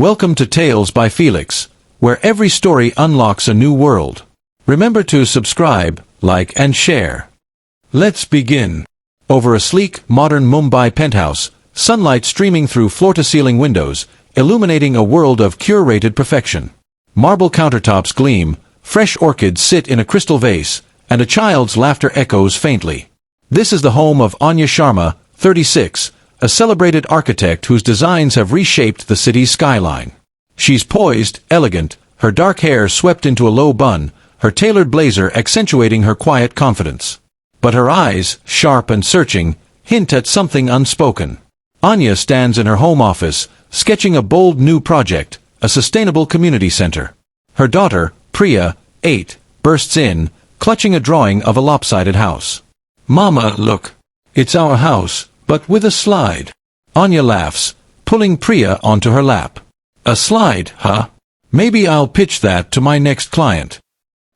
Welcome to Tales by Felix, where every story unlocks a new world. Remember to subscribe, like and share. Let's begin. Over a sleek, modern Mumbai penthouse, sunlight streaming through floor-to-ceiling windows, illuminating a world of curated perfection. Marble countertops gleam, fresh orchids sit in a crystal vase, and a child's laughter echoes faintly. This is the home of Anya Sharma, 36, a celebrated architect whose designs have reshaped the city's skyline. She's poised, elegant, her dark hair swept into a low bun, her tailored blazer accentuating her quiet confidence. But her eyes, sharp and searching, hint at something unspoken. Anya stands in her home office, sketching a bold new project, a sustainable community center. Her daughter, Priya, 8, bursts in, clutching a drawing of a lopsided house. "Mama, look. It's our house, but with a slide." Anya laughs, pulling Priya onto her lap. "A slide, huh? Maybe I'll pitch that to my next client."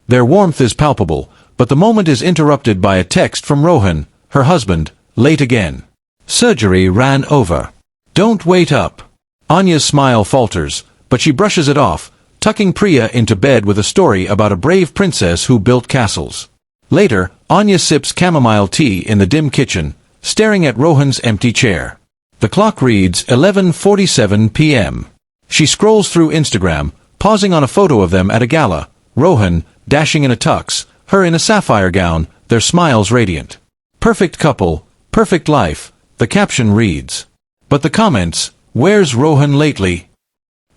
Their warmth is palpable, but the moment is interrupted by a text from Rohan, her husband, late again. "Surgery ran over. Don't wait up." Anya's smile falters, but she brushes it off, tucking Priya into bed with a story about a brave princess who built castles. Later, Anya sips chamomile tea in the dim kitchen, staring at Rohan's empty chair. The clock reads 11:47 p.m. She scrolls through Instagram, pausing on a photo of them at a gala, Rohan, dashing in a tux, her in a sapphire gown, their smiles radiant. "Perfect couple, perfect life," the caption reads. But the comments, "Where's Rohan lately?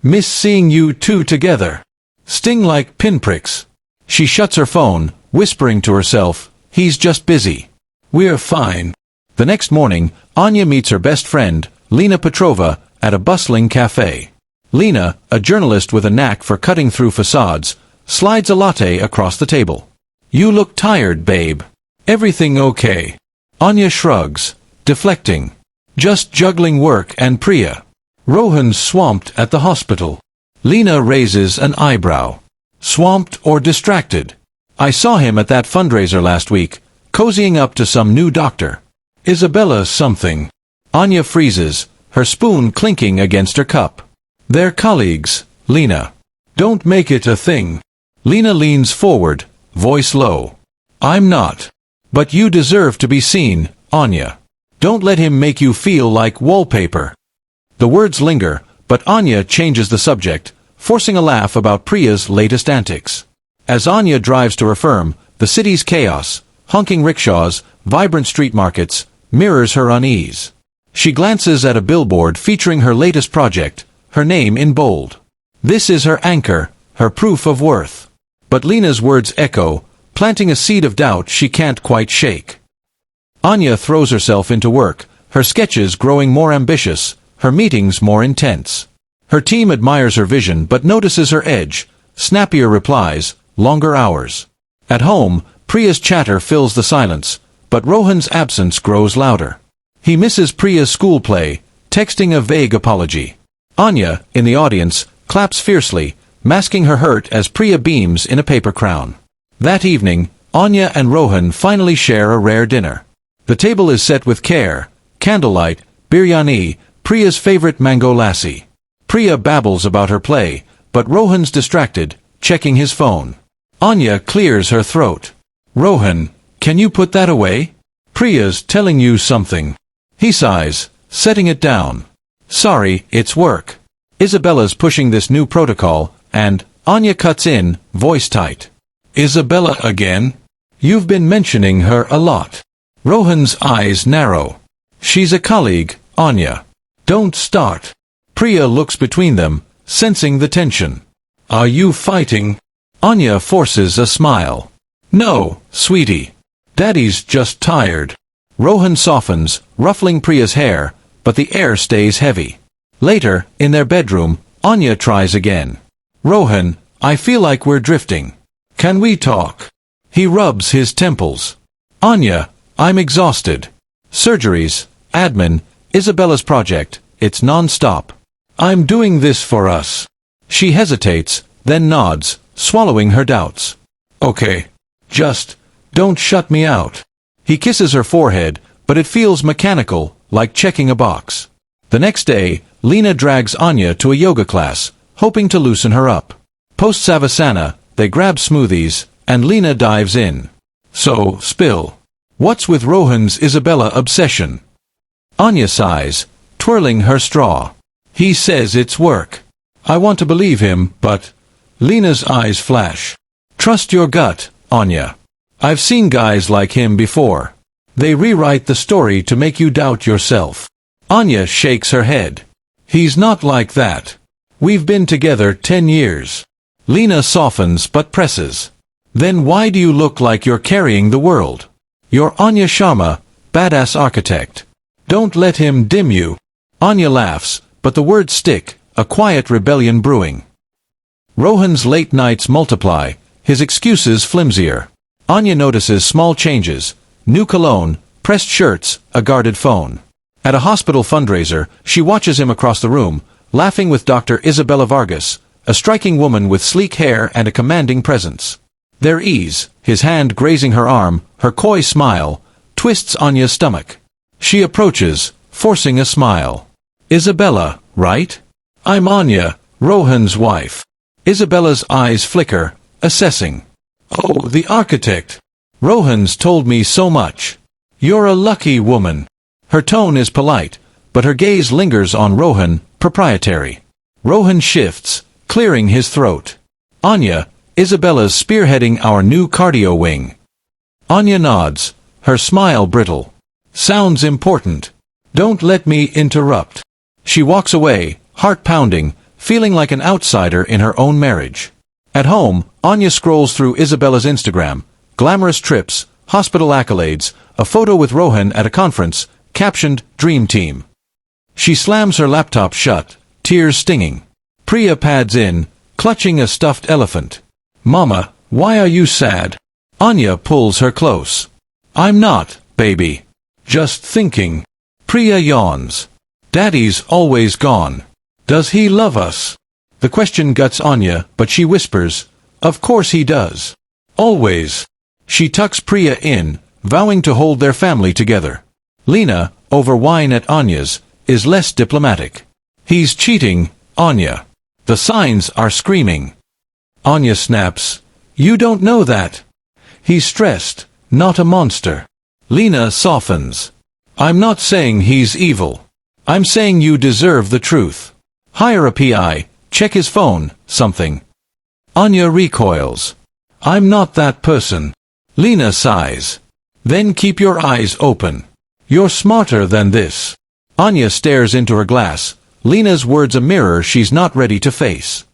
Miss seeing you two together," sting like pinpricks. She shuts her phone, whispering to herself, "He's just busy. We're fine." The next morning, Anya meets her best friend, Lena Petrova, at a bustling cafe. Lena, a journalist with a knack for cutting through facades, slides a latte across the table. "You look tired, babe. Everything okay?" Anya shrugs, deflecting. "Just juggling work and Priya. Rohan's swamped at the hospital." Lena raises an eyebrow. "Swamped or distracted? I saw him at that fundraiser last week, cozying up to some new doctor. Isabella something." Anya freezes, her spoon clinking against her cup. "They're colleagues, Lena. Don't make it a thing." Lena leans forward, voice low. "I'm not. But you deserve to be seen, Anya. Don't let him make you feel like wallpaper." The words linger, but Anya changes the subject, forcing a laugh about Priya's latest antics. As Anya drives to her firm, the city's chaos, honking rickshaws, vibrant street markets, mirrors her unease. She glances at a billboard featuring her latest project, her name in bold. This is her anchor, her proof of worth. But Lena's words echo, planting a seed of doubt she can't quite shake. Anya throws herself into work, her sketches growing more ambitious, her meetings more intense. Her team admires her vision but notices her edge, snappier replies, longer hours. At home, Priya's chatter fills the silence, but Rohan's absence grows louder. He misses Priya's school play, texting a vague apology. Anya, in the audience, claps fiercely, masking her hurt as Priya beams in a paper crown. That evening, Anya and Rohan finally share a rare dinner. The table is set with care, candlelight, biryani, Priya's favorite mango lassi. Priya babbles about her play, but Rohan's distracted, checking his phone. Anya clears her throat. "Rohan, can you put that away? Priya's telling you something." He sighs, setting it down. "Sorry, it's work. Isabella's pushing this new protocol, and..." Anya cuts in, voice tight. "Isabella again? You've been mentioning her a lot." Rohan's eyes narrow. "She's a colleague, Anya. Don't start." Priya looks between them, sensing the tension. "Are you fighting?" Anya forces a smile. "No, sweetie. Daddy's just tired." Rohan softens, ruffling Priya's hair, but the air stays heavy. Later, in their bedroom, Anya tries again. "Rohan, I feel like we're drifting. Can we talk?" He rubs his temples. "Anya, I'm exhausted. Surgeries, admin, Isabella's project, it's non-stop. I'm doing this for us." She hesitates, then nods, swallowing her doubts. "Okay. Just, don't shut me out." He kisses her forehead, but it feels mechanical, like checking a box. The next day, Lena drags Anya to a yoga class, hoping to loosen her up. Post-Savasana, they grab smoothies, and Lena dives in. So, spill. What's with Rohan's Isabella obsession? Anya sighs, twirling her straw. He says it's work. I want to believe him, but... Lena's eyes flash. Trust your gut, Anya. I've seen guys like him before. They rewrite the story to make you doubt yourself. Anya shakes her head. He's not like that. We've been together 10 years. Lena softens but presses. Then why do you look like you're carrying the world? You're Anya Sharma, badass architect. Don't let him dim you. Anya laughs, but the words stick, a quiet rebellion brewing. Rohan's late nights multiply, his excuses flimsier. Anya notices small changes: new cologne, pressed shirts, a guarded phone. At a hospital fundraiser, she watches him across the room, laughing with Dr. Isabella Vargas, a striking woman with sleek hair and a commanding presence. Their ease, his hand grazing her arm, her coy smile, twists Anya's stomach. She approaches, forcing a smile. Isabella, right? I'm Anya, Rohan's wife. Isabella's eyes flicker, assessing. Oh, the architect. Rohan's told me so much. You're a lucky woman. Her tone is polite, but her gaze lingers on Rohan, proprietary. Rohan shifts, clearing his throat. Anya, Isabella's spearheading our new cardio wing. Anya nods, her smile brittle. Sounds important. Don't let me interrupt. She walks away, heart pounding, feeling like an outsider in her own marriage. At home, Anya scrolls through Isabella's Instagram. Glamorous trips, hospital accolades, a photo with Rohan at a conference, captioned, Dream Team. She slams her laptop shut, tears stinging. Priya pads in, clutching a stuffed elephant. Mama, why are you sad? Anya pulls her close. I'm not, baby. Just thinking. Priya yawns. Daddy's always gone. Does he love us? The question guts Anya, but she whispers, of course he does. Always. She tucks Priya in, vowing to hold their family together. Lena, over wine at Anya's, is less diplomatic. He's cheating, Anya. The signs are screaming. Anya snaps, you don't know that. He's stressed, not a monster. Lena softens. I'm not saying he's evil. I'm saying you deserve the truth. Hire a PI, check his phone, something. Anya recoils. I'm not that person. Lena sighs. Then keep your eyes open. You're smarter than this. Anya stares into her glass, Lena's words a mirror she's not ready to face.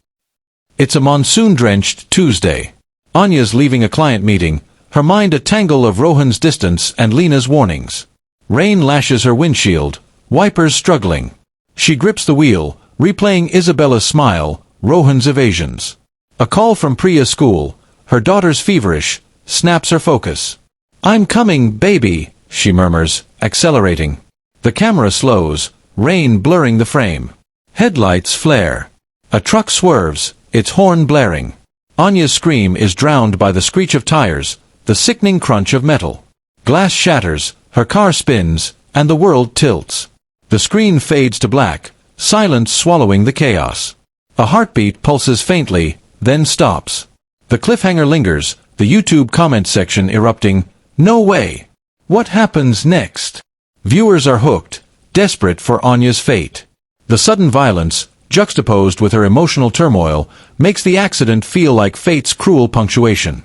It's a monsoon-drenched Tuesday. Anya's leaving a client meeting, her mind a tangle of Rohan's distance and Lena's warnings. Rain lashes her windshield, wipers struggling. She grips the wheel, replaying Isabella's smile, Rohan's evasions. A call from Priya's school, her daughter's feverish, snaps her focus. I'm coming, baby, she murmurs, accelerating. The camera slows, rain blurring the frame. Headlights flare. A truck swerves, its horn blaring. Anya's scream is drowned by the screech of tires, the sickening crunch of metal. Glass shatters, her car spins, and the world tilts. The screen fades to black, silence swallowing the chaos. A heartbeat pulses faintly, then stops. The cliffhanger lingers, the YouTube comment section erupting, no way! What happens next? Viewers are hooked, desperate for Anya's fate. The sudden violence, juxtaposed with her emotional turmoil, makes the accident feel like fate's cruel punctuation.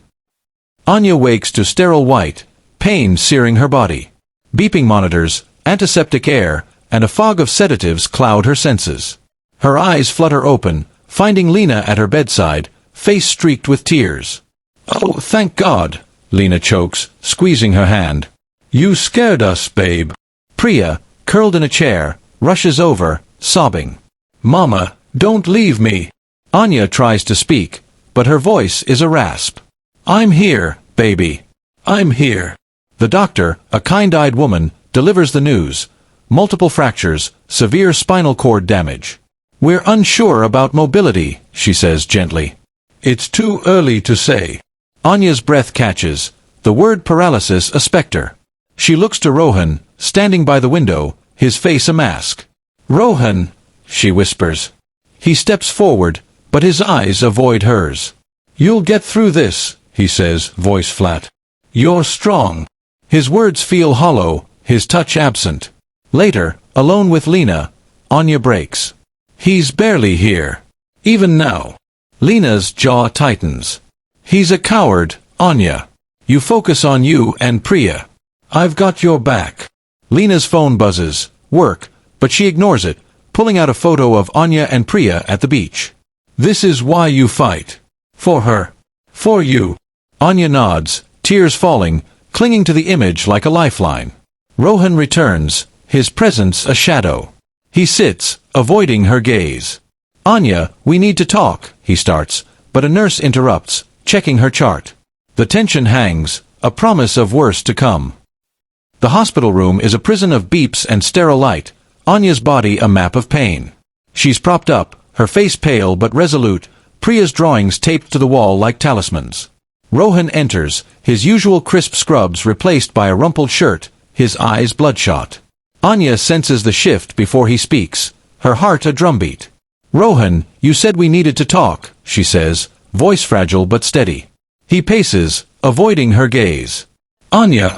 Anya wakes to sterile white, pain searing her body. Beeping monitors, antiseptic air, and a fog of sedatives cloud her senses. Her eyes flutter open, finding Lena at her bedside, face streaked with tears. Oh, thank God, Lena chokes, squeezing her hand. You scared us, babe. Priya, curled in a chair, rushes over, sobbing. Mama, don't leave me. Anya tries to speak, but her voice is a rasp. I'm here, baby. I'm here. The doctor, a kind-eyed woman, delivers the news. Multiple fractures, severe spinal cord damage. We're unsure about mobility, she says gently. It's too early to say. Anya's breath catches, the word paralysis a specter. She looks to Rohan, standing by the window, his face a mask. Rohan, she whispers. He steps forward, but his eyes avoid hers. "You'll get through this," he says, voice flat. "You're strong." His words feel hollow, his touch absent. Later, alone with Lena, Anya breaks. "He's barely here. Even now." Lena's jaw tightens. "He's a coward, Anya. You focus on you and Priya. I've got your back." Lena's phone buzzes. Work, but she ignores it, pulling out a photo of Anya and Priya at the beach. "This is why you fight. For her. For you." Anya nods, tears falling, clinging to the image like a lifeline. Rohan returns, his presence a shadow. He sits, avoiding her gaze. "Anya, we need to talk," he starts, but a nurse interrupts, checking her chart. The tension hangs, a promise of worse to come. The hospital room is a prison of beeps and sterile light, Anya's body a map of pain. She's propped up, her face pale but resolute, Priya's drawings taped to the wall like talismans. Rohan enters, his usual crisp scrubs replaced by a rumpled shirt, his eyes bloodshot. Anya senses the shift before he speaks, her heart a drumbeat. "Rohan, you said we needed to talk," she says, voice fragile but steady. He paces, avoiding her gaze. "Anya,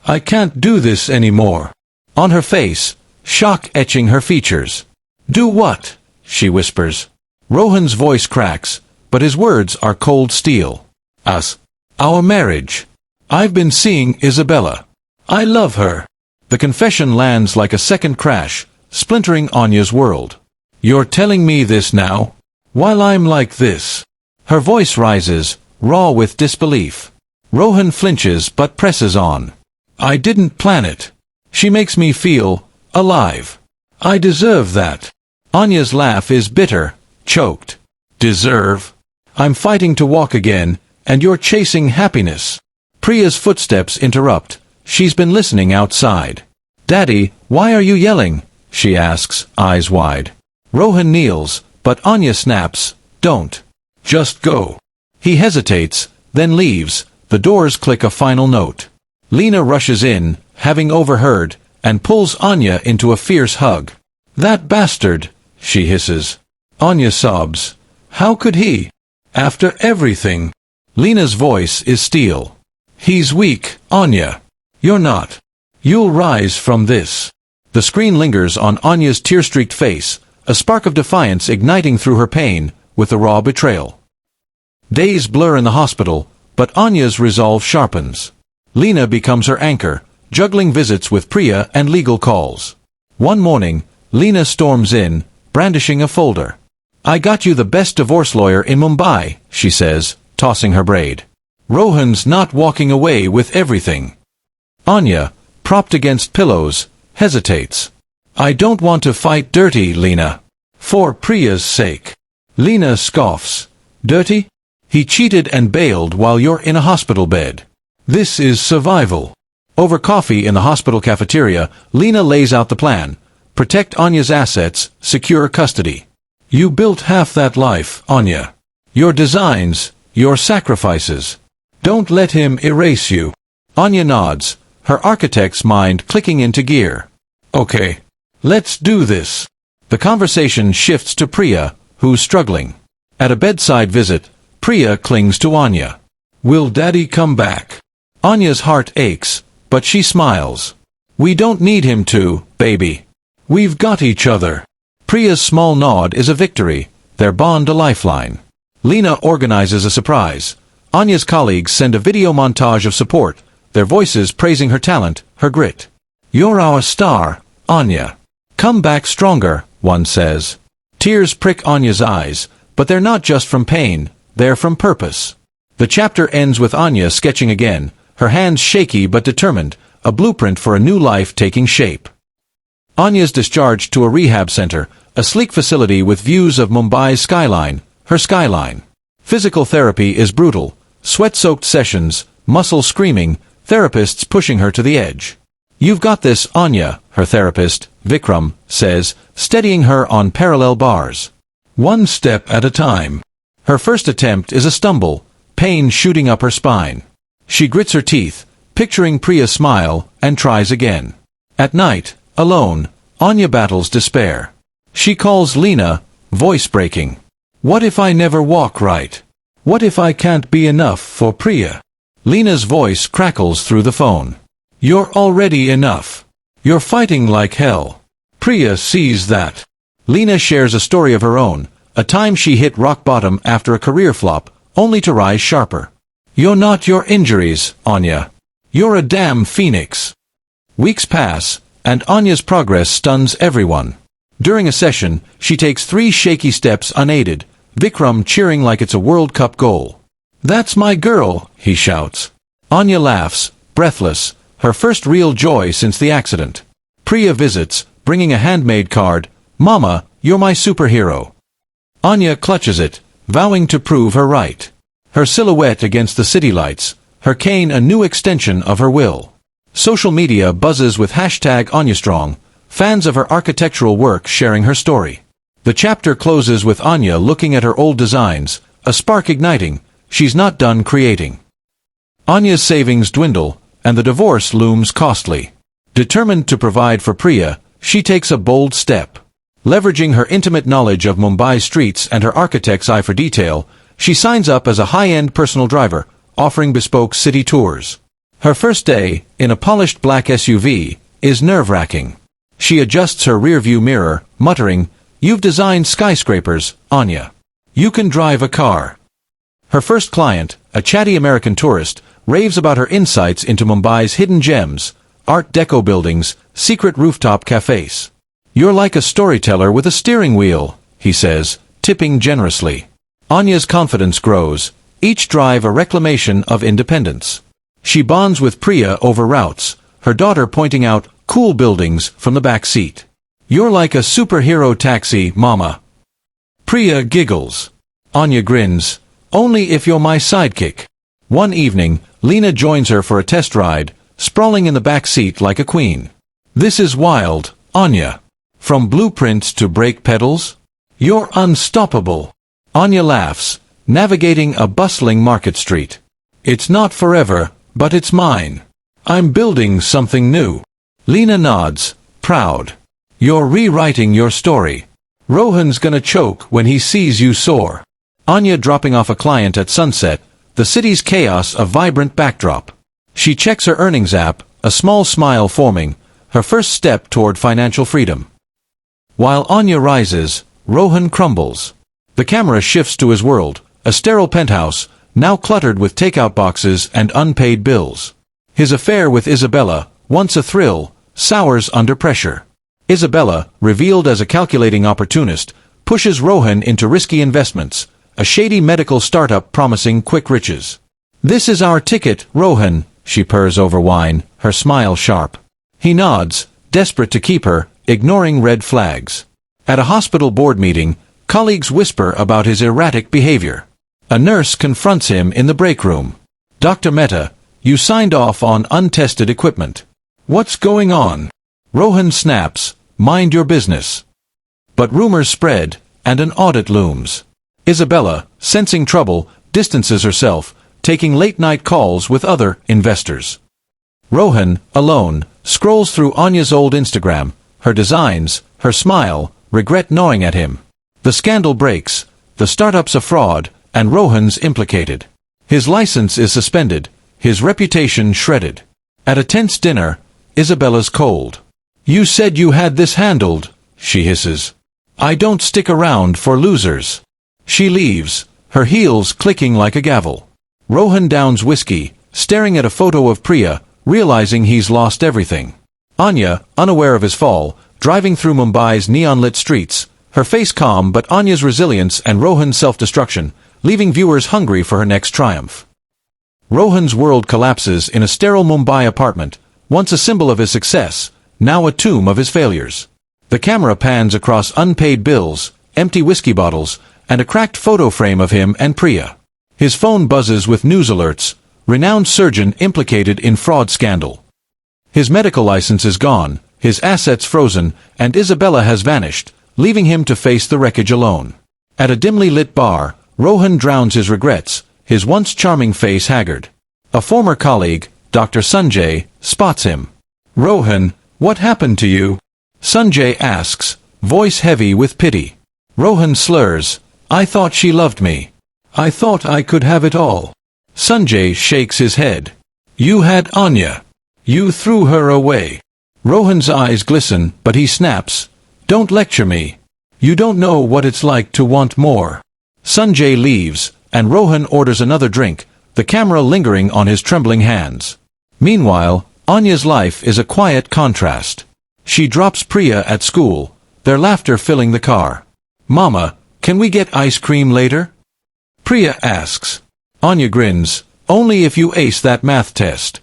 I can't do this anymore." On her face, shock etching her features. "Do what?" she whispers. Rohan's voice cracks, but his words are cold steel. "Us. Our marriage. I've been seeing Isabella. I love her." The confession lands like a second crash, splintering Anya's world. "You're telling me this now? While I'm like this?" Her voice rises, raw with disbelief. Rohan flinches but presses on. "I didn't plan it. She makes me feel alive. I deserve that." Anya's laugh is bitter, choked. "Deserve? I'm fighting to walk again, and you're chasing happiness." Priya's footsteps interrupt. She's been listening outside. "Daddy, why are you yelling?" she asks, eyes wide. Rohan kneels, but Anya snaps, "Don't. Just go." He hesitates, then leaves. The doors click a final note. Lena rushes in, having overheard, and pulls Anya into a fierce hug. "That bastard," she hisses. Anya sobs. "How could he? After everything." Lena's voice is steel. "He's weak, Anya. You're not. You'll rise from this." The screen lingers on Anya's tear-streaked face, a spark of defiance igniting through her pain, with the raw betrayal. Days blur in the hospital, but Anya's resolve sharpens. Lena becomes her anchor, juggling visits with Priya and legal calls. One morning, Lena storms in, brandishing a folder. "I got you the best divorce lawyer in Mumbai," she says, tossing her braid. Rohan's not walking away with everything. Anya, propped against pillows, hesitates. "I don't want to fight dirty, Lena. For Priya's sake." Lena scoffs. "Dirty? He cheated and bailed while you're in a hospital bed. This is survival." Over coffee in the hospital cafeteria, Lena lays out the plan. Protect Anya's assets, secure custody. "You built half that life, Anya. Your designs, your sacrifices. Don't let him erase you." Anya nods, her architect's mind clicking into gear. "Okay. Let's do this." The conversation shifts to Priya, who's struggling. At a bedside visit, Priya clings to Anya. "Will Daddy come back?" Anya's heart aches, but she smiles. "We don't need him to, baby. We've got each other." Priya's small nod is a victory, their bond a lifeline. Lena organizes a surprise. Anya's colleagues send a video montage of support, their voices praising her talent, her grit. "You're our star, Anya. Come back stronger," one says. Tears prick Anya's eyes, but they're not just from pain, they're from purpose. The chapter ends with Anya sketching again, her hands shaky but determined, a blueprint for a new life taking shape. Anya's discharged to a rehab center, a sleek facility with views of Mumbai's skyline, her skyline. Physical therapy is brutal, sweat-soaked sessions, muscle screaming, therapists pushing her to the edge. "You've got this, Anya," her therapist, Vikram, says, steadying her on parallel bars. "One step at a time." Her first attempt is a stumble, pain shooting up her spine. She grits her teeth, picturing Priya's smile, and tries again. At night, alone, Anya battles despair. She calls Lena, voice breaking. What if I never walk right? What if I can't be enough for Priya? Lena's voice crackles through the phone. You're already enough. You're fighting like hell. Priya sees that. Lena shares a story of her own, a time she hit rock bottom after a career flop, only to rise sharper. You're not your injuries, Anya. You're a damn phoenix. Weeks pass, and Anya's progress stuns everyone. During a session, she takes 3 shaky steps unaided, Vikram cheering like it's a World Cup goal. That's my girl, he shouts. Anya laughs, breathless, her first real joy since the accident. Priya visits, bringing a handmade card. Mama, you're my superhero. Anya clutches it, vowing to prove her right. Her silhouette against the city lights, her cane a new extension of her will. Social media buzzes with hashtag AnyaStrong, fans of her architectural work sharing her story. The chapter closes with Anya looking at her old designs, a spark igniting. She's not done creating. Anya's savings dwindle, and the divorce looms costly. Determined to provide for Priya, she takes a bold step. Leveraging her intimate knowledge of Mumbai's streets and her architect's eye for detail, she signs up as a high-end personal driver, offering bespoke city tours. Her first day, in a polished black SUV, is nerve-wracking. She adjusts her rear-view mirror, muttering, "You've designed skyscrapers, Anya. You can drive a car." Her first client, a chatty American tourist, raves about her insights into Mumbai's hidden gems, Art Deco buildings, secret rooftop cafes. "You're like a storyteller with a steering wheel," he says, tipping generously. Anya's confidence grows, each drive a reclamation of independence. She bonds with Priya over routes, her daughter pointing out cool buildings from the back seat. "You're like a superhero taxi, Mama." Priya giggles. Anya grins. "Only if you're my sidekick." One evening, Lena joins her for a test ride, sprawling in the back seat like a queen. "This is wild, Anya. From blueprints to brake pedals? You're unstoppable." Anya laughs, navigating a bustling market street. "It's not forever, but it's mine. I'm building something new." Lena nods, proud. "You're rewriting your story. Rohan's gonna choke when he sees you soar." Anya dropping off a client at sunset, the city's chaos a vibrant backdrop. She checks her earnings app, a small smile forming, her first step toward financial freedom. While Anya rises, Rohan crumbles. The camera shifts to his world, a sterile penthouse, now cluttered with takeout boxes and unpaid bills. His affair with Isabella, once a thrill, sours under pressure. Isabella, revealed as a calculating opportunist, pushes Rohan into risky investments, a shady medical startup promising quick riches. "This is our ticket, Rohan," she purrs over wine, her smile sharp. He nods, desperate to keep her, ignoring red flags. At a hospital board meeting, colleagues whisper about his erratic behavior. A nurse confronts him in the break room. "Dr. Mehta, you signed off on untested equipment. What's going on?" Rohan snaps, "Mind your business." But rumors spread, and an audit looms. Isabella, sensing trouble, distances herself, taking late-night calls with other investors. Rohan, alone, scrolls through Anya's old Instagram, her designs, her smile, regret gnawing at him. The scandal breaks, the startup's a fraud, and Rohan's implicated. His license is suspended, his reputation shredded. At a tense dinner, Isabella's cold. "You said you had this handled," she hisses. "I don't stick around for losers." She leaves, her heels clicking like a gavel. Rohan downs whiskey, staring at a photo of Priya, realizing he's lost everything. Anya, unaware of his fall, driving through Mumbai's neon-lit streets, her face calm but Anya's resilience and Rohan's self-destruction, leaving viewers hungry for her next triumph. Rohan's world collapses in a sterile Mumbai apartment, once a symbol of his success, now a tomb of his failures. The camera pans across unpaid bills, empty whiskey bottles, and a cracked photo frame of him and Priya. His phone buzzes with news alerts, renowned surgeon implicated in fraud scandal. His medical license is gone, his assets frozen, and Isabella has vanished, leaving him to face the wreckage alone. At a dimly lit bar, Rohan drowns his regrets, his once charming face haggard. A former colleague, Dr. Sanjay, spots him. "Rohan, what happened to you?" Sanjay asks, voice heavy with pity. Rohan slurs, I thought she loved me. I thought I could have it all. Sanjay shakes his head. You had Anya. You threw her away. Rohan's eyes glisten, but he snaps, don't lecture me. You don't know what it's like to want more. Sanjay leaves, and Rohan orders another drink, the camera lingering on his trembling hands. Meanwhile, Anya's life is a quiet contrast. She drops Priya at school, their laughter filling the car. Mama, can we get ice cream later? Priya asks. Anya grins, only if you ace that math test.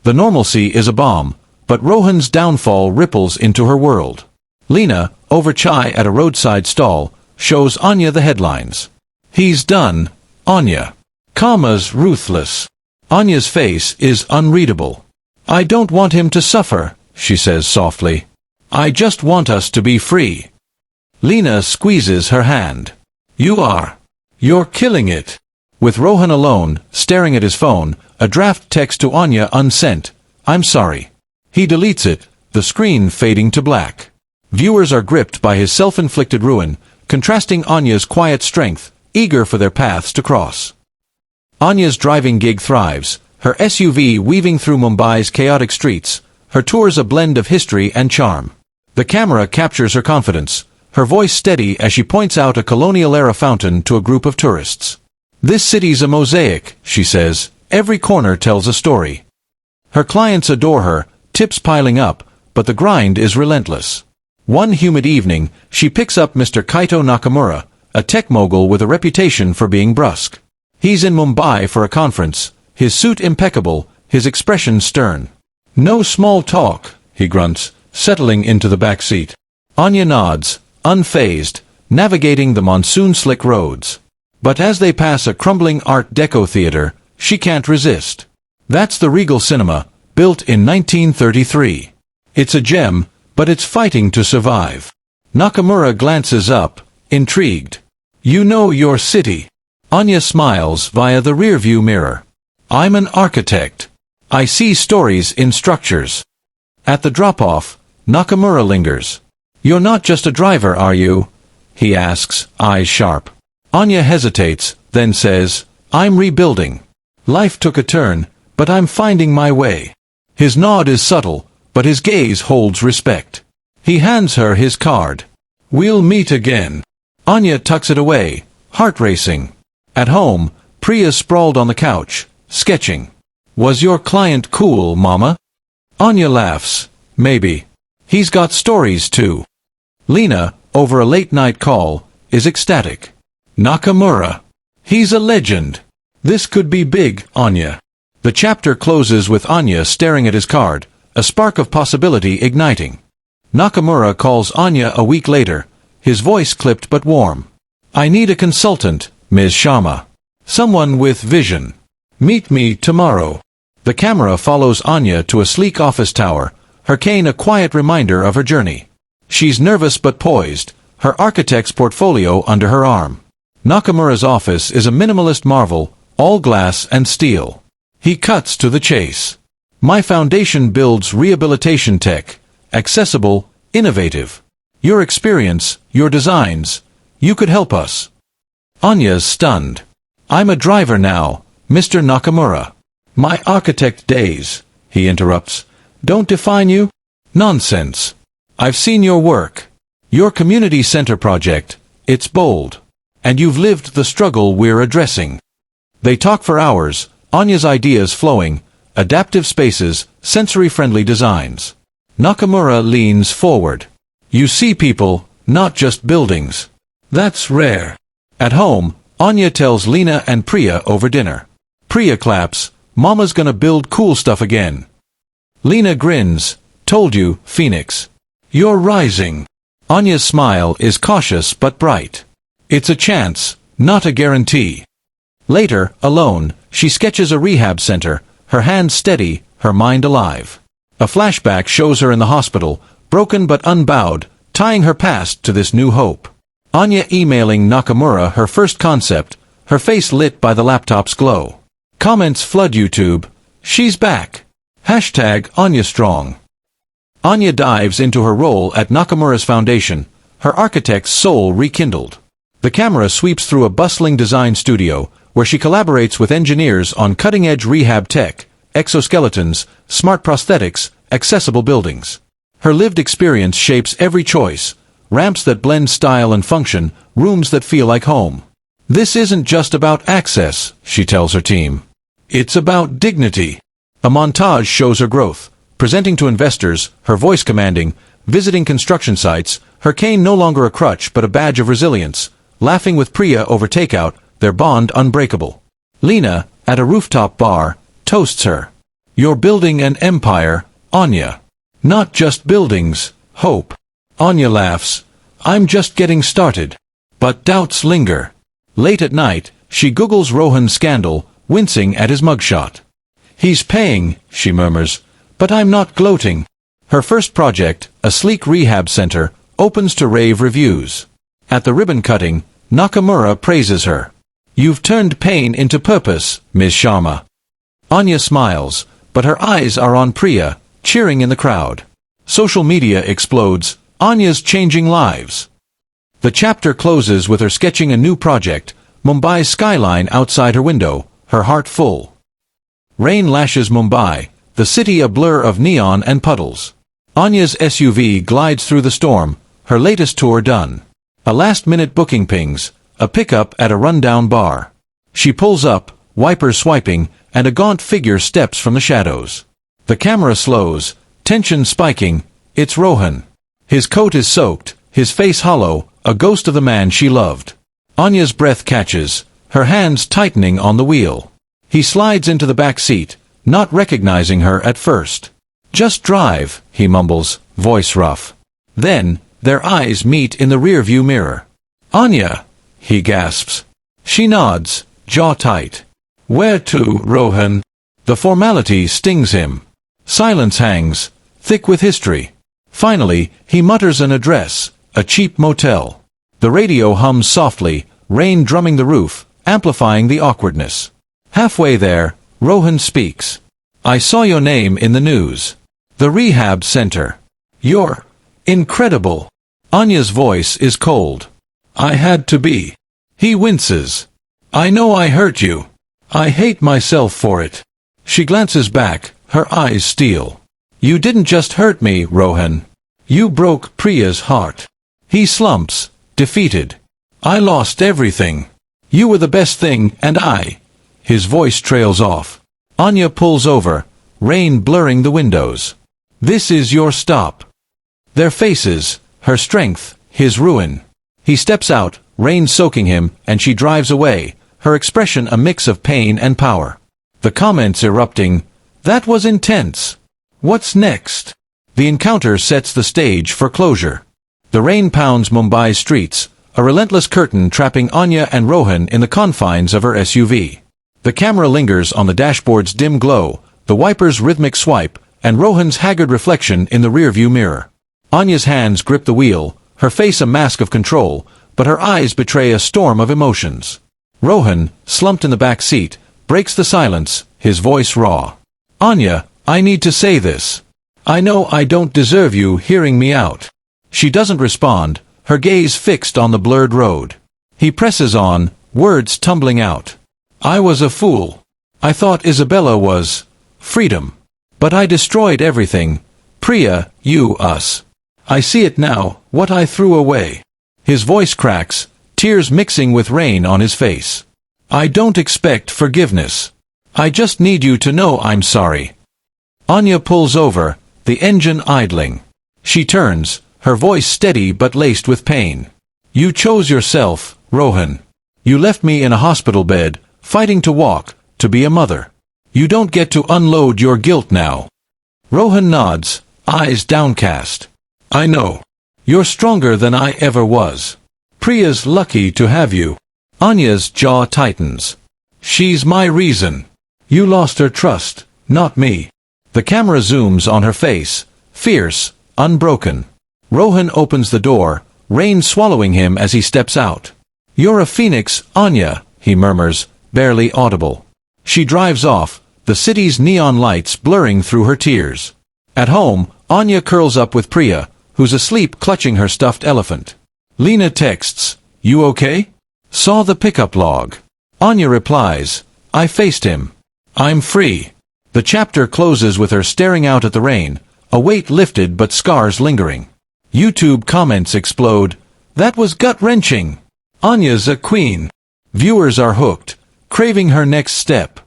The normalcy is a bomb, but Rohan's downfall ripples into her world. Lena, over chai at a roadside stall, shows Anya the headlines. He's done, Anya. Karma's ruthless. Anya's face is unreadable. I don't want him to suffer, she says softly. I just want us to be free. Lena squeezes her hand. You are. You're killing it. With Rohan alone, staring at his phone, a draft text to Anya unsent. I'm sorry. He deletes it, the screen fading to black. Viewers are gripped by his self-inflicted ruin, contrasting Anya's quiet strength, eager for their paths to cross. Anya's driving gig thrives, her SUV weaving through Mumbai's chaotic streets, her tours a blend of history and charm. The camera captures her confidence, her voice steady as she points out a colonial-era fountain to a group of tourists. This city's a mosaic, she says, every corner tells a story. Her clients adore her, tips piling up, but the grind is relentless. One humid evening, she picks up Mr. Kaito Nakamura, a tech mogul with a reputation for being brusque. He's in Mumbai for a conference, his suit impeccable, his expression stern. No small talk, he grunts, settling into the back seat. Anya nods, unfazed, navigating the monsoon-slick roads. But as they pass a crumbling Art Deco theater, she can't resist. That's the Regal Cinema, built in 1933. It's a gem, but it's fighting to survive. Nakamura glances up, intrigued. You know your city. Anya smiles via the rearview mirror. I'm an architect. I see stories in structures. At the drop-off, Nakamura lingers. You're not just a driver, are you? He asks, eyes sharp. Anya hesitates, then says, I'm rebuilding. Life took a turn, but I'm finding my way. His nod is subtle, but his gaze holds respect. He hands her his card. We'll meet again. Anya tucks it away, heart racing. At home, Priya sprawled on the couch, sketching. Was your client cool, Mama? Anya laughs. Maybe. He's got stories too. Lena, over a late-night call, is ecstatic. Nakamura. He's a legend. This could be big, Anya. The chapter closes with Anya staring at his card, a spark of possibility igniting. Nakamura calls Anya a week later, his voice clipped but warm. I need a consultant, Ms. Sharma. Someone with vision. Meet me tomorrow. The camera follows Anya to a sleek office tower, her cane a quiet reminder of her journey. She's nervous but poised, her architect's portfolio under her arm. Nakamura's office is a minimalist marvel, all glass and steel. He cuts to the chase. My foundation builds rehabilitation tech, accessible, innovative. Your experience, your designs, you could help us. Anya's stunned. I'm a driver now, Mr. Nakamura. My architect days, he interrupts, don't define you? Nonsense. I've seen your work. Your community center project, it's bold. And you've lived the struggle we're addressing. They talk for hours, Anya's ideas flowing, adaptive spaces, sensory-friendly designs. Nakamura leans forward. You see people, not just buildings. That's rare. At home, Anya tells Lena and Priya over dinner. Priya claps, Mama's gonna build cool stuff again. Lena grins, told you, Phoenix. You're rising. Anya's smile is cautious but bright. It's a chance, not a guarantee. Later, alone, she sketches a rehab center, her hands steady, her mind alive. A flashback shows her in the hospital, broken but unbowed, tying her past to this new hope. Anya emailing Nakamura her first concept, her face lit by the laptop's glow. Comments flood YouTube. She's back. #AnyaStrong. Anya dives into her role at Nakamura's foundation, her architect's soul rekindled. The camera sweeps through a bustling design studio, where she collaborates with engineers on cutting-edge rehab tech, exoskeletons, smart prosthetics, accessible buildings. Her lived experience shapes every choice: ramps that blend style and function, rooms that feel like home. This isn't just about access, she tells her team. It's about dignity. A montage shows her growth, presenting to investors, her voice commanding, visiting construction sites, her cane no longer a crutch but a badge of resilience, laughing with Priya over takeout, their bond unbreakable. Lena, at a rooftop bar, toasts her. You're building an empire, Anya. Not just buildings, hope. Anya laughs. I'm just getting started. But doubts linger. Late at night, she Googles Rohan's scandal, wincing at his mugshot. He's paying, she murmurs, but I'm not gloating. Her first project, a sleek rehab center, opens to rave reviews. At the ribbon cutting, Nakamura praises her. You've turned pain into purpose, Ms. Sharma. Anya smiles, but her eyes are on Priya, cheering in the crowd. Social media explodes, Anya's changing lives. The chapter closes with her sketching a new project, Mumbai's skyline outside her window, her heart full. Rain lashes Mumbai, the city a blur of neon and puddles. Anya's SUV glides through the storm, her latest tour done. A last-minute booking pings, a pickup at a rundown bar. She pulls up, wipers swiping, and a gaunt figure steps from the shadows. The camera slows, tension spiking. It's Rohan. His coat is soaked, his face hollow, a ghost of the man she loved. Anya's breath catches, her hands tightening on the wheel. He slides into the back seat, not recognizing her at first. Just drive, he mumbles, voice rough. Then, their eyes meet in the rearview mirror. Anya, he gasps. She nods, jaw tight. Where to, Rohan? The formality stings him. Silence hangs, thick with history. Finally, he mutters an address, a cheap motel. The radio hums softly, rain drumming the roof, amplifying the awkwardness. Halfway there, Rohan speaks. I saw your name in the news. The rehab center. You're incredible. Anya's voice is cold. I had to be. He winces. I know I hurt you. I hate myself for it. She glances back, her eyes steel. You didn't just hurt me, Rohan. You broke Priya's heart. He slumps, defeated. I lost everything. You were the best thing, and I. His voice trails off. Anya pulls over, rain blurring the windows. This is your stop. Their faces, her strength, his ruin. He steps out, rain soaking him, and she drives away, her expression a mix of pain and power. The comments erupting. That was intense. What's next? The encounter sets the stage for closure. The rain pounds Mumbai's streets, a relentless curtain trapping Anya and Rohan in the confines of her SUV. The camera lingers on the dashboard's dim glow, the wiper's rhythmic swipe, and Rohan's haggard reflection in the rearview mirror. Anya's hands grip the wheel, her face a mask of control, but her eyes betray a storm of emotions. Rohan, slumped in the back seat, breaks the silence, his voice raw. Anya, I need to say this. I know I don't deserve you hearing me out. She doesn't respond, her gaze fixed on the blurred road. He presses on, words tumbling out. I was a fool. I thought Isabella was freedom. But I destroyed everything. Priya, you, us. I see it now, what I threw away. His voice cracks, tears mixing with rain on his face. I don't expect forgiveness. I just need you to know I'm sorry. Anya pulls over, the engine idling. She turns, her voice steady but laced with pain. You chose yourself, Rohan. You left me in a hospital bed, fighting to walk, to be a mother. You don't get to unload your guilt now. Rohan nods, eyes downcast. I know. You're stronger than I ever was. Priya's lucky to have you. Anya's jaw tightens. She's my reason. You lost her trust, not me. The camera zooms on her face, fierce, unbroken. Rohan opens the door, rain swallowing him as he steps out. You're a phoenix, Anya, he murmurs, barely audible. She drives off, the city's neon lights blurring through her tears. At home, Anya curls up with Priya, who's asleep clutching her stuffed elephant. Lena texts, "You okay?" Saw the pickup log. Anya replies, "I faced him. I'm free." The chapter closes with her staring out at the rain, a weight lifted but scars lingering. YouTube comments explode, "That was gut-wrenching. Anya's a queen." Viewers are hooked, craving her next step.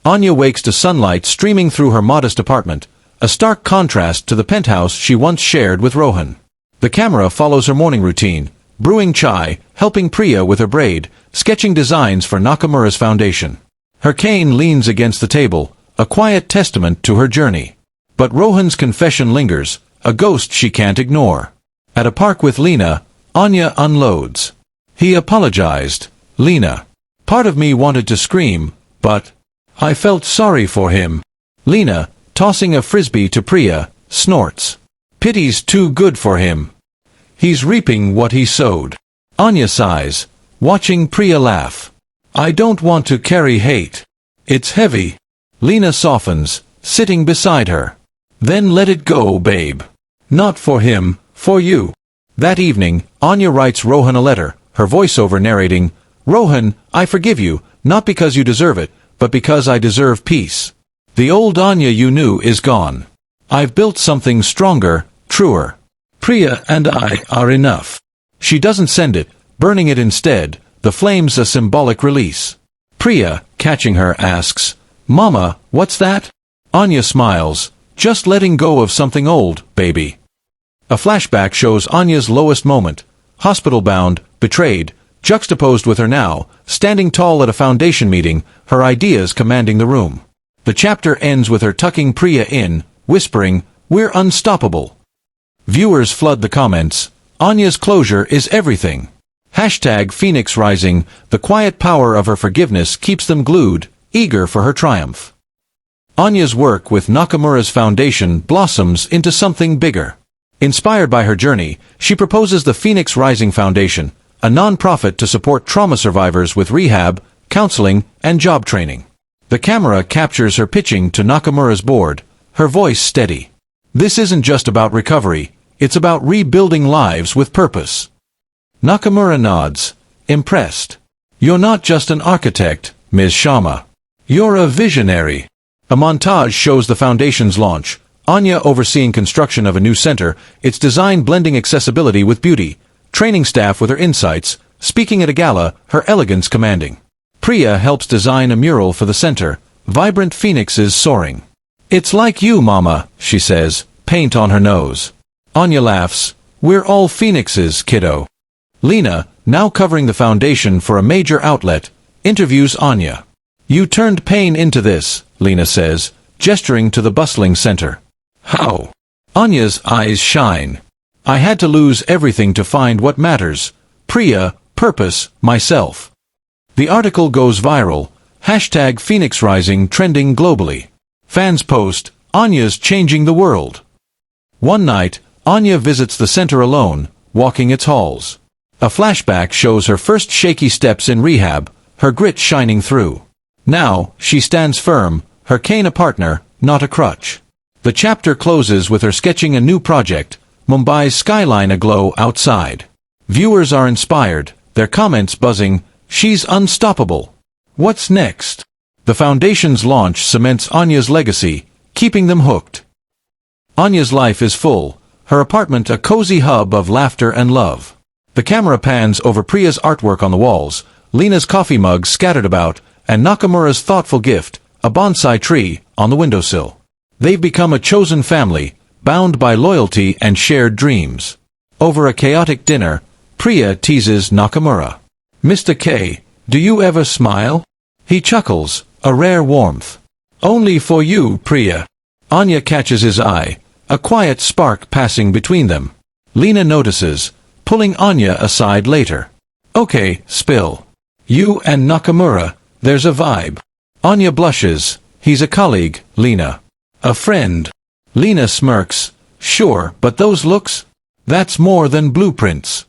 Anya wakes to sunlight streaming through her modest apartment, a stark contrast to the penthouse she once shared with Rohan. The camera follows her morning routine, brewing chai, helping Priya with her braid, sketching designs for Nakamura's foundation. Her cane leans against the table, a quiet testament to her journey. But Rohan's confession lingers, a ghost she can't ignore. At a park with Lena, Anya unloads. "He apologized, Lena. Part of me wanted to scream, but I felt sorry for him." Lena, tossing a frisbee to Priya, snorts. "Pity's too good for him. He's reaping what he sowed." Anya sighs, watching Priya laugh. "I don't want to carry hate. It's heavy." Lena softens, sitting beside her. "Then let it go, babe. Not for him, for you." That evening, Anya writes Rohan a letter, her voiceover narrating, "Rohan, I forgive you, not because you deserve it, but because I deserve peace. The old Anya you knew is gone. I've built something stronger, truer. Priya and I are enough." She doesn't send it, burning it instead, the flames a symbolic release. Priya, catching her, asks, "Mama, what's that?" Anya smiles, "Just letting go of something old, baby." A flashback shows Anya's lowest moment, hospital-bound, betrayed, juxtaposed with her now, standing tall at a foundation meeting, her ideas commanding the room. The chapter ends with her tucking Priya in, whispering, "We're unstoppable." Viewers flood the comments. Anya's closure is everything. Hashtag Phoenix Rising, the quiet power of her forgiveness keeps them glued, eager for her triumph. Anya's work with Nakamura's foundation blossoms into something bigger. Inspired by her journey, she proposes the Phoenix Rising Foundation, a non-profit to support trauma survivors with rehab, counseling, and job training. The camera captures her pitching to Nakamura's board, her voice steady. "This isn't just about recovery, it's about rebuilding lives with purpose." Nakamura nods, impressed. "You're not just an architect, Ms. Sharma. You're a visionary." A montage shows the foundation's launch, Anya overseeing construction of a new center, its design blending accessibility with beauty, training staff with her insights, speaking at a gala, her elegance commanding. Priya helps design a mural for the center, vibrant phoenixes soaring. "It's like you, Mama," she says, paint on her nose. Anya laughs, "We're all phoenixes, kiddo." Lena, now covering the foundation for a major outlet, interviews Anya. "You turned pain into this," Lena says, gesturing to the bustling center. "How?" Anya's eyes shine. "I had to lose everything to find what matters. Priya, purpose, myself." The article goes viral, hashtag Phoenix Rising trending globally. Fans post, "Anya's changing the world." One night, Anya visits the center alone, walking its halls. A flashback shows her first shaky steps in rehab, her grit shining through. Now, she stands firm, her cane a partner, not a crutch. The chapter closes with her sketching a new project, Mumbai's skyline aglow outside. Viewers are inspired, their comments buzzing, "She's unstoppable." What's next? The foundation's launch cements Anya's legacy, keeping them hooked. Anya's life is full, her apartment a cozy hub of laughter and love. The camera pans over Priya's artwork on the walls, Lena's coffee mug scattered about, and Nakamura's thoughtful gift, a bonsai tree, on the windowsill. They've become a chosen family, bound by loyalty and shared dreams. Over a chaotic dinner, Priya teases Nakamura. "Mr. K, do you ever smile?" He chuckles, a rare warmth. "Only for you, Priya." Anya catches his eye, a quiet spark passing between them. Lena notices, pulling Anya aside later. "Okay, spill. You and Nakamura, there's a vibe." Anya blushes. "He's a colleague, Lena. A friend." Lena smirks. "Sure, but those looks? That's more than blueprints."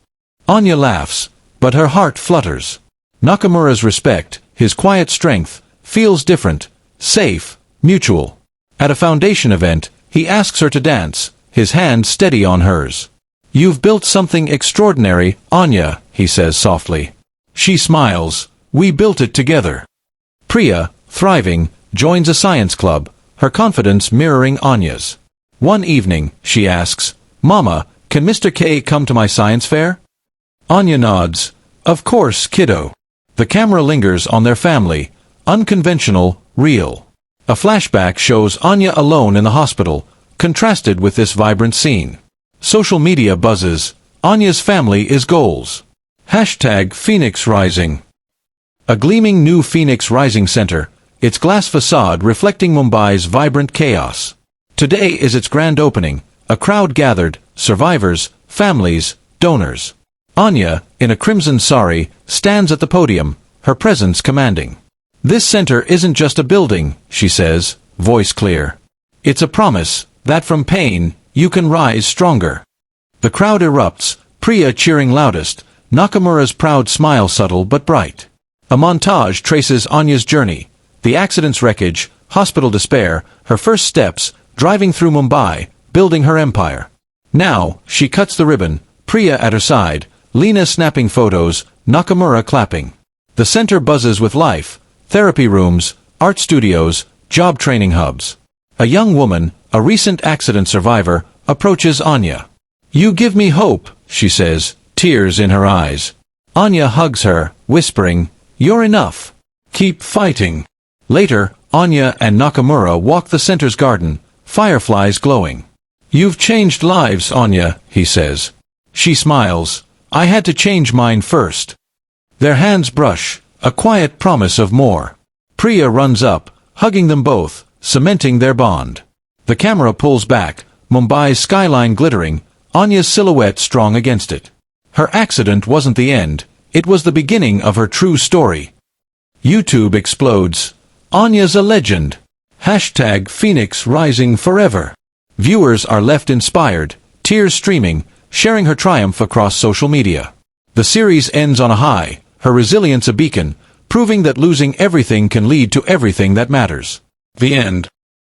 Anya laughs, but her heart flutters. Nakamura's respect, his quiet strength, feels different, safe, mutual. At a foundation event, he asks her to dance, his hand steady on hers. "You've built something extraordinary, Anya," he says softly. She smiles. "We built it together." Priya, thriving, joins a science club, her confidence mirroring Anya's. One evening, she asks, "Mama, can Mr. K come to my science fair?" Anya nods. "Of course, kiddo." The camera lingers on their family, unconventional, real. A flashback shows Anya alone in the hospital, contrasted with this vibrant scene. Social media buzzes. Anya's family is goals. Hashtag Phoenix Rising. A gleaming new Phoenix Rising center, its glass facade reflecting Mumbai's vibrant chaos. Today is its grand opening, a crowd gathered, survivors, families, donors. Anya, in a crimson sari, stands at the podium, her presence commanding. "This center isn't just a building," she says, voice clear. "It's a promise that from pain, you can rise stronger." The crowd erupts, Priya cheering loudest, Nakamura's proud smile subtle but bright. A montage traces Anya's journey, the accident's wreckage, hospital despair, her first steps, driving through Mumbai, building her empire. Now, she cuts the ribbon, Priya at her side, Lena snapping photos, Nakamura clapping. The center buzzes with life, therapy rooms, art studios, job training hubs. A young woman, a recent accident survivor, approaches Anya. "You give me hope," she says, tears in her eyes. Anya hugs her, whispering, "You're enough. Keep fighting." Later, Anya and Nakamura walk the center's garden, fireflies glowing. "You've changed lives, Anya," he says. She smiles. "I had to change mine first." Their hands brush, a quiet promise of more. Priya runs up, hugging them both, cementing their bond. The camera pulls back, Mumbai's skyline glittering, Anya's silhouette strong against it. Her accident wasn't the end, it was the beginning of her true story. YouTube explodes. "Anya's a legend." Hashtag Phoenix Rising forever. Viewers are left inspired, tears streaming, sharing her triumph across social media. The series ends on a high, her resilience a beacon, proving that losing everything can lead to everything that matters. The end.